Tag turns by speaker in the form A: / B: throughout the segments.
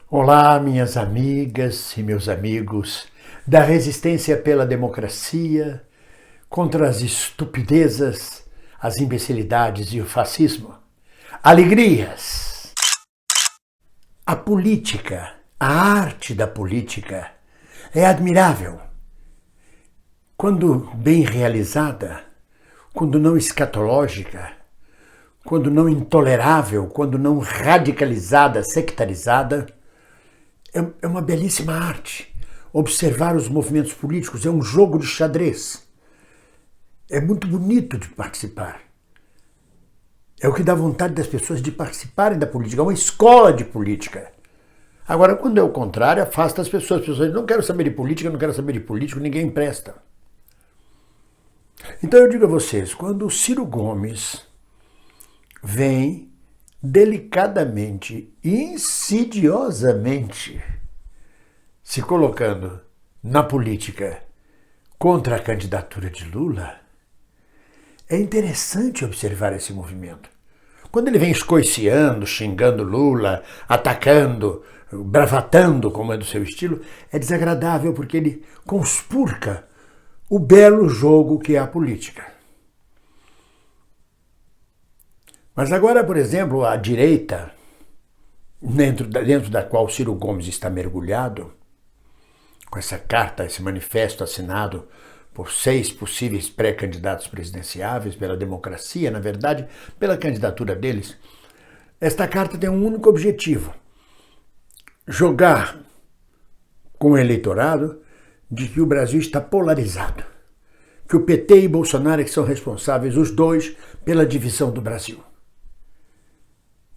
A: Olá, minhas amigas e meus amigos da resistência pela democracia contra as estupidezas, as imbecilidades e o fascismo. Alegrias! A política, a arte da política é admirável. Quando bem realizada, quando não escatológica, quando não intolerável, quando não radicalizada, sectarizada, é uma belíssima arte. Observar os movimentos políticos é um jogo de xadrez. É muito bonito de participar. É o que dá vontade das pessoas de participarem da política. É uma escola de política. Agora, quando é o contrário, afasta as pessoas. As pessoas dizem, não quero saber de política, não quero saber de político, ninguém presta. Então eu digo a vocês, quando o Ciro Gomes vem delicadamente, insidiosamente, se colocando na política contra a candidatura de Lula, é interessante observar esse movimento. Quando ele vem escoiciando, xingando Lula, atacando, bravatando, como é do seu estilo, é desagradável porque ele conspurca o belo jogo que é a política. Mas agora, por exemplo, a direita, dentro da qual Ciro Gomes está mergulhado, com essa carta, esse manifesto assinado por 6 possíveis pré-candidatos presidenciáveis pela democracia, na verdade, pela candidatura deles, esta carta tem um único objetivo: jogar com o eleitorado de que o Brasil está polarizado, que o PT e Bolsonaro é que são responsáveis, os dois, pela divisão do Brasil.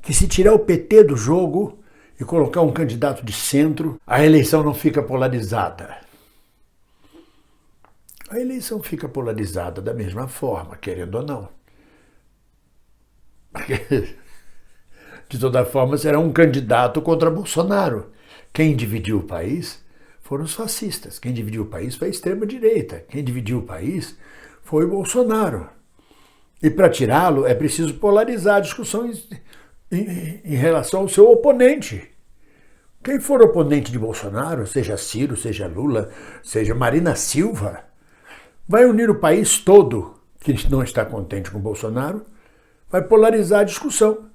A: Que se tirar o PT do jogo e colocar um candidato de centro, a eleição não fica polarizada. A eleição fica polarizada da mesma forma, querendo ou não. Porque, de toda forma, será um candidato contra Bolsonaro. Quem dividiu o país foram os fascistas. Quem dividiu o país foi a extrema-direita. Quem dividiu o país foi o Bolsonaro. E para tirá-lo é preciso polarizar a discussão em relação ao seu oponente. Quem for oponente de Bolsonaro, seja Ciro, seja Lula, seja Marina Silva, vai unir o país todo que não está contente com Bolsonaro, vai polarizar a discussão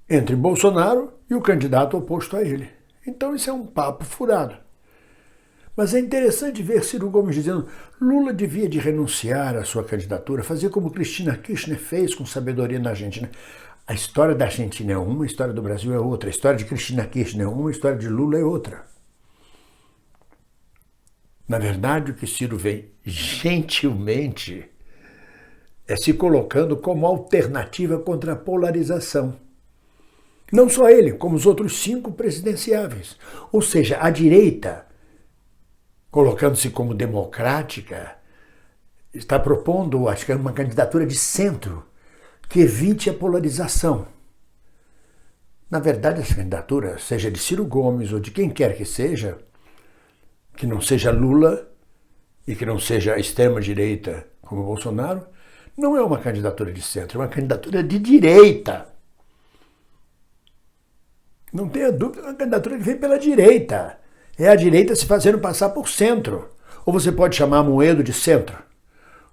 A: entre Bolsonaro e o candidato oposto a ele. Então isso é um papo furado. Mas é interessante ver Ciro Gomes dizendo Lula devia de renunciar à sua candidatura, fazer como Cristina Kirchner fez com sabedoria na Argentina. A história da Argentina é uma, a história do Brasil é outra. A história de Cristina Kirchner é uma, a história de Lula é outra. Na verdade, o que Ciro vem gentilmente é se colocando como alternativa contra a polarização. Não só ele, como os outros 5 presidenciáveis. Ou seja, a direita, colocando-se como democrática, está propondo, acho que é uma candidatura de centro, que evite a polarização. Na verdade, essa candidatura, seja de Ciro Gomes ou de quem quer que seja, que não seja Lula e que não seja a extrema-direita como Bolsonaro, não é uma candidatura de centro, é uma candidatura de direita. Não tenha dúvida, é uma candidatura que vem pela direita. É a direita se fazendo passar por centro. Ou você pode chamar Amoedo de centro.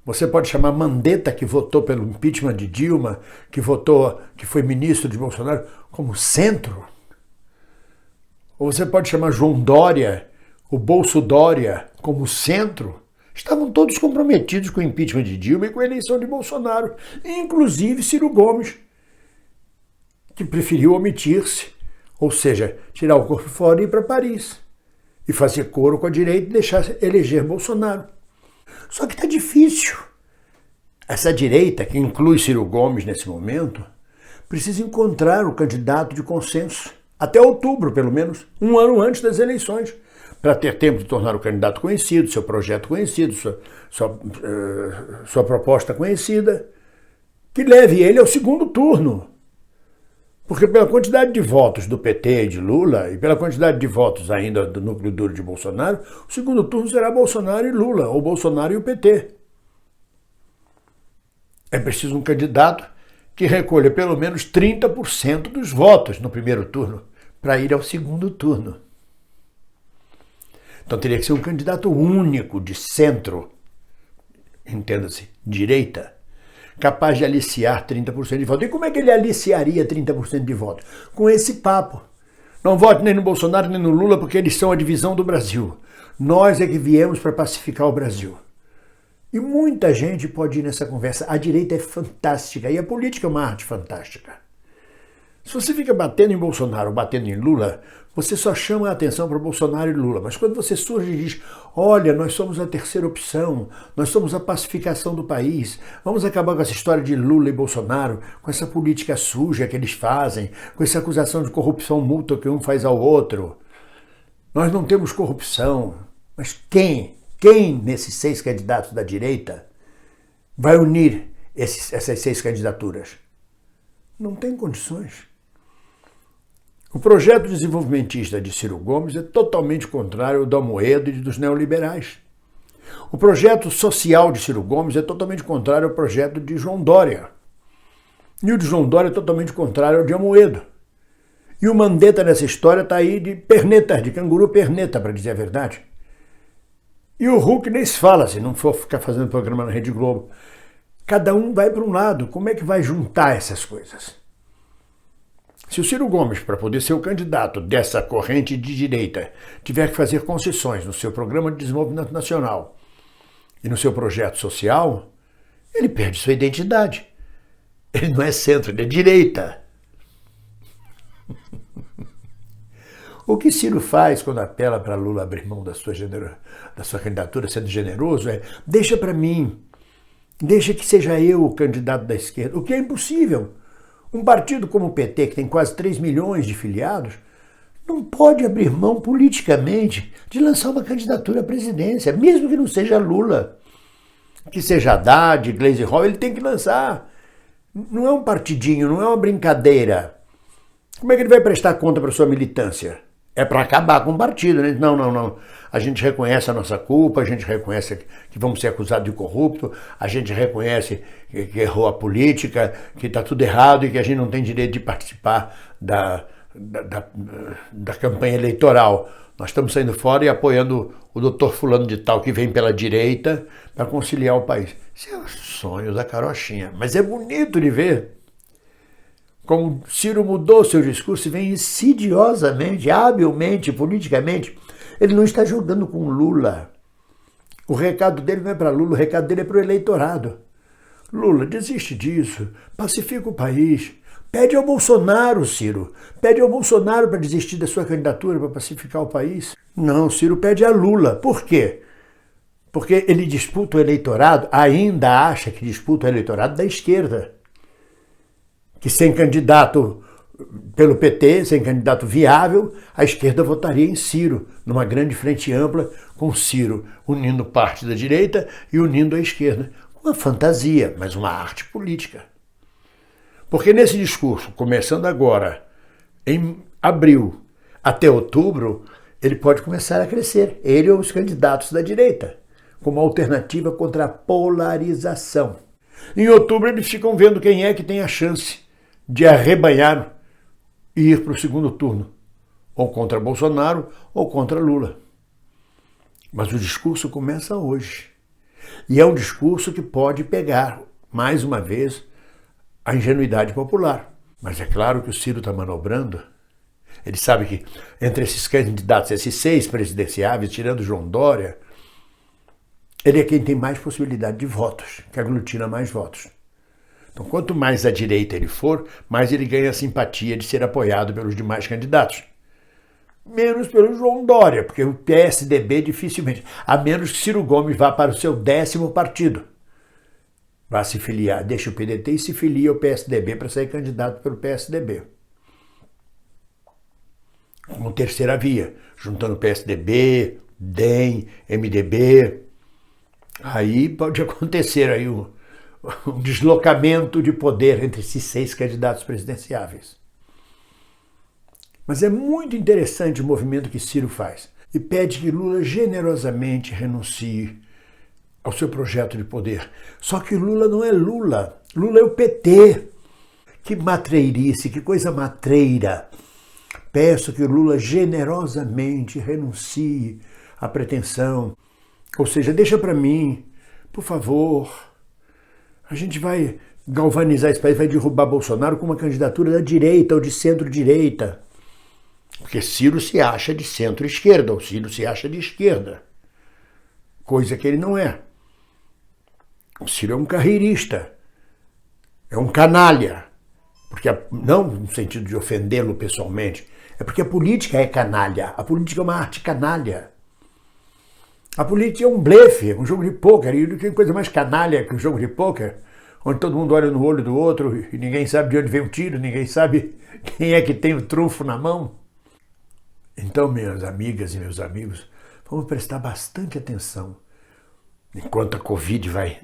A: Você pode chamar Mandetta, que votou pelo impeachment de Dilma, que foi ministro de Bolsonaro, como centro. Ou você pode chamar João Dória, o Bolso Dória, como centro. Estavam todos comprometidos com o impeachment de Dilma e com a eleição de Bolsonaro, inclusive Ciro Gomes, que preferiu omitir-se, ou seja, tirar o corpo fora e ir para Paris, e fazer coro com a direita e deixar eleger Bolsonaro. Só que está difícil. Essa direita, que inclui Ciro Gomes nesse momento, precisa encontrar o candidato de consenso, até outubro, pelo menos, um ano antes das eleições, para ter tempo de tornar o candidato conhecido, seu projeto conhecido, sua proposta conhecida, que leve ele ao segundo turno. Porque pela quantidade de votos do PT e de Lula, e pela quantidade de votos ainda do núcleo duro de Bolsonaro, o segundo turno será Bolsonaro e Lula, ou Bolsonaro e o PT. É preciso um candidato que recolha pelo menos 30% dos votos no primeiro turno, para ir ao segundo turno. Então teria que ser um candidato único de centro, entenda-se, direita, capaz de aliciar 30% de votos. E como é que ele aliciaria 30% de votos? Com esse papo. Não vote nem no Bolsonaro nem no Lula porque eles são a divisão do Brasil. Nós é que viemos para pacificar o Brasil. E muita gente pode ir nessa conversa. A direita é fantástica e a política é uma arte fantástica. Se você fica batendo em Bolsonaro, batendo em Lula, você só chama a atenção para Bolsonaro e Lula. Mas quando você surge e diz, olha, nós somos a terceira opção, nós somos a pacificação do país, vamos acabar com essa história de Lula e Bolsonaro, com essa política suja que eles fazem, com essa acusação de corrupção mútua que um faz ao outro. Nós não temos corrupção. Mas quem nesses 6 candidatos da direita vai unir essas 6 candidaturas? Não tem condições. O projeto desenvolvimentista de Ciro Gomes é totalmente contrário ao do Amoedo e dos neoliberais. O projeto social de Ciro Gomes é totalmente contrário ao projeto de João Dória. E o de João Dória é totalmente contrário ao de Amoedo. E o Mandetta nessa história está aí de perneta, de canguru perneta, para dizer a verdade. E o Huck nem se fala, se não for ficar fazendo programa na Rede Globo. Cada um vai para um lado. Como é que vai juntar essas coisas? Se o Ciro Gomes, para poder ser o candidato dessa corrente de direita, tiver que fazer concessões no seu programa de desenvolvimento nacional e no seu projeto social, ele perde sua identidade. Ele não é centro, ele é direita. O que Ciro faz quando apela para Lula abrir mão da sua candidatura, sendo generoso, é deixa para mim, deixa que seja eu o candidato da esquerda, o que é impossível. Um partido como o PT, que tem quase 3 milhões de filiados, não pode abrir mão politicamente de lançar uma candidatura à presidência, mesmo que não seja Lula, que seja Haddad, Gleisi Hoffmann, ele tem que lançar. Não é um partidinho, não é uma brincadeira. Como é que ele vai prestar conta para sua militância? É para acabar com o partido, né? Não. A gente reconhece a nossa culpa, a gente reconhece que vamos ser acusados de corrupto, a gente reconhece que errou a política, que está tudo errado e que a gente não tem direito de participar da campanha eleitoral. Nós estamos saindo fora e apoiando o doutor fulano de tal que vem pela direita para conciliar o país. Isso é o sonho da carochinha, mas é bonito de ver como Ciro mudou seu discurso e vem insidiosamente, habilmente, politicamente. Ele não está jogando com Lula. O recado dele não é para Lula, o recado dele é para o eleitorado. Lula, desiste disso, pacifica o país. Pede ao Bolsonaro, Ciro. Pede ao Bolsonaro para desistir da sua candidatura para pacificar o país. Não, Ciro pede a Lula. Por quê? Porque ele disputa o eleitorado, ainda acha que disputa o eleitorado da esquerda. Que sem candidato pelo PT, sem candidato viável, a esquerda votaria em Ciro, numa grande frente ampla, com Ciro unindo parte da direita e unindo a esquerda. Uma fantasia, mas uma arte política. Porque nesse discurso, começando agora, em abril até outubro, ele pode começar a crescer, ele ou os candidatos da direita, como alternativa contra a polarização. Em outubro eles ficam vendo quem é que tem a chance de arrebanhar e ir para o segundo turno, ou contra Bolsonaro ou contra Lula. Mas o discurso começa hoje. E é um discurso que pode pegar, mais uma vez, a ingenuidade popular. Mas é claro que o Ciro está manobrando. Ele sabe que entre esses candidatos, esses 6 presidenciáveis, tirando João Dória, ele é quem tem mais possibilidade de votos, que aglutina mais votos. Então, quanto mais à direita ele for, mais ele ganha a simpatia de ser apoiado pelos demais candidatos. Menos pelo João Dória, porque o PSDB dificilmente, a menos que Ciro Gomes vá para o seu 10º partido. Vá se filiar, deixa o PDT e se filia ao PSDB para sair candidato pelo PSDB. Como terceira via, juntando PSDB, DEM, MDB. Aí pode acontecer aí um deslocamento de poder entre esses 6 candidatos presidenciáveis. Mas é muito interessante o movimento que Ciro faz e pede que Lula generosamente renuncie ao seu projeto de poder. Só que Lula não é Lula, Lula é o PT. Que matreirice, que coisa matreira. Peço que o Lula generosamente renuncie à pretensão. Ou seja, deixa para mim, por favor. A gente vai galvanizar esse país, vai derrubar Bolsonaro com uma candidatura da direita ou de centro-direita. Porque Ciro se acha de centro-esquerda, ou Ciro se acha de esquerda. Coisa que ele não é. O Ciro é um carreirista, é um canalha. Porque, não no sentido de ofendê-lo pessoalmente, é porque a política é canalha. A política é uma arte canalha. A política é um blefe, um jogo de pôquer. E não tem coisa mais canalha que um jogo de pôquer, onde todo mundo olha no olho do outro e ninguém sabe de onde vem o tiro, ninguém sabe quem é que tem o trunfo na mão. Então, minhas amigas e meus amigos, vamos prestar bastante atenção. Enquanto a Covid vai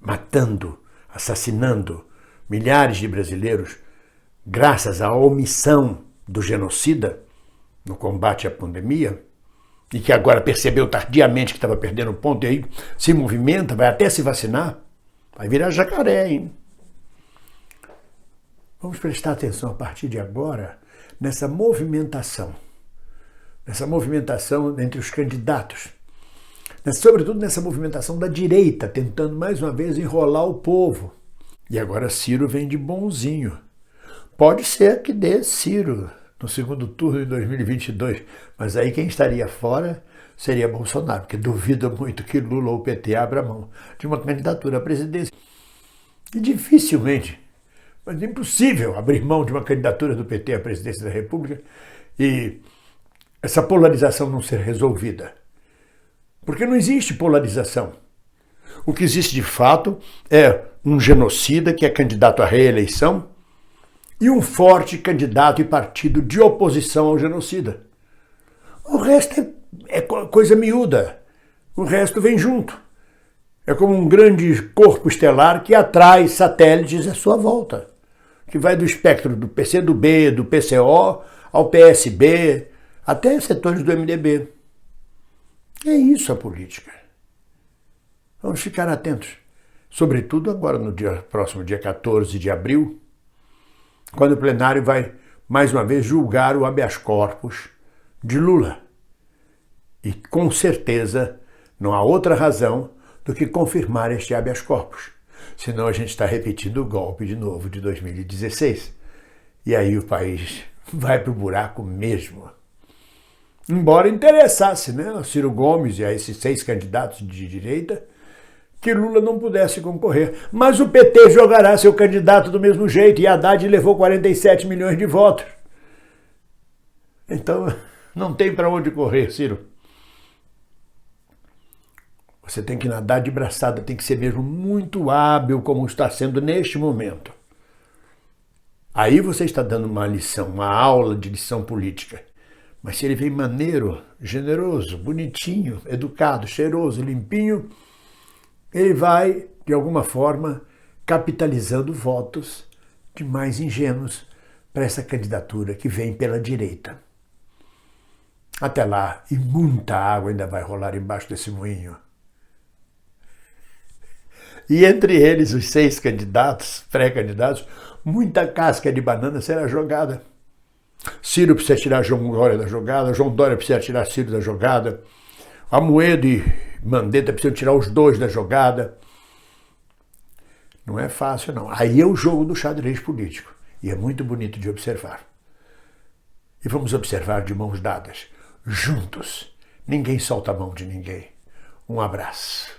A: matando, assassinando milhares de brasileiros, graças à omissão do genocida no combate à pandemia, e que agora percebeu tardiamente que estava perdendo ponto e aí se movimenta, vai até se vacinar, vai virar jacaré, hein? Vamos prestar atenção a partir de agora nessa movimentação entre os candidatos, sobretudo nessa movimentação da direita, tentando mais uma vez enrolar o povo. E agora Ciro vem de bonzinho. Pode ser que dê Ciro no segundo turno de 2022, mas aí quem estaria fora seria Bolsonaro, porque duvido muito que Lula ou o PT abra mão de uma candidatura à presidência. E dificilmente, mas é impossível abrir mão de uma candidatura do PT à presidência da República e essa polarização não ser resolvida. Porque não existe polarização. O que existe de fato é um genocida que é candidato à reeleição e um forte candidato e partido de oposição ao genocida. O resto é coisa miúda. O resto vem junto. É como um grande corpo estelar que atrai satélites à sua volta, que vai do espectro do PCdoB, do PCO, ao PSB, até setores do MDB. É isso a política. Vamos ficar atentos. Sobretudo agora no próximo dia 14 de abril, quando o plenário vai, mais uma vez, julgar o habeas corpus de Lula. E, com certeza, não há outra razão do que confirmar este habeas corpus. Senão a gente está repetindo o golpe de novo de 2016. E aí o país vai para o buraco mesmo. Embora interessasse, né, a Ciro Gomes e a esses 6 candidatos de direita, que Lula não pudesse concorrer. Mas o PT jogará seu candidato do mesmo jeito e Haddad levou 47 milhões de votos. Então, não tem para onde correr, Ciro. Você tem que nadar de braçada, tem que ser mesmo muito hábil, como está sendo neste momento. Aí você está dando uma lição, uma aula de lição política. Mas se ele vem maneiro, generoso, bonitinho, educado, cheiroso, limpinho, ele vai, de alguma forma, capitalizando votos de mais ingênuos para essa candidatura que vem pela direita. Até lá, e muita água ainda vai rolar embaixo desse moinho. E entre eles, os 6 candidatos, pré-candidatos, muita casca de banana será jogada. Ciro precisa tirar João Dória da jogada, João Dória precisa tirar Ciro da jogada, Amoedo e Mandetta precisam tirar os 2 da jogada. Não é fácil, não. Aí é o jogo do xadrez político. E é muito bonito de observar. E vamos observar de mãos dadas, juntos. Ninguém solta a mão de ninguém. Um abraço.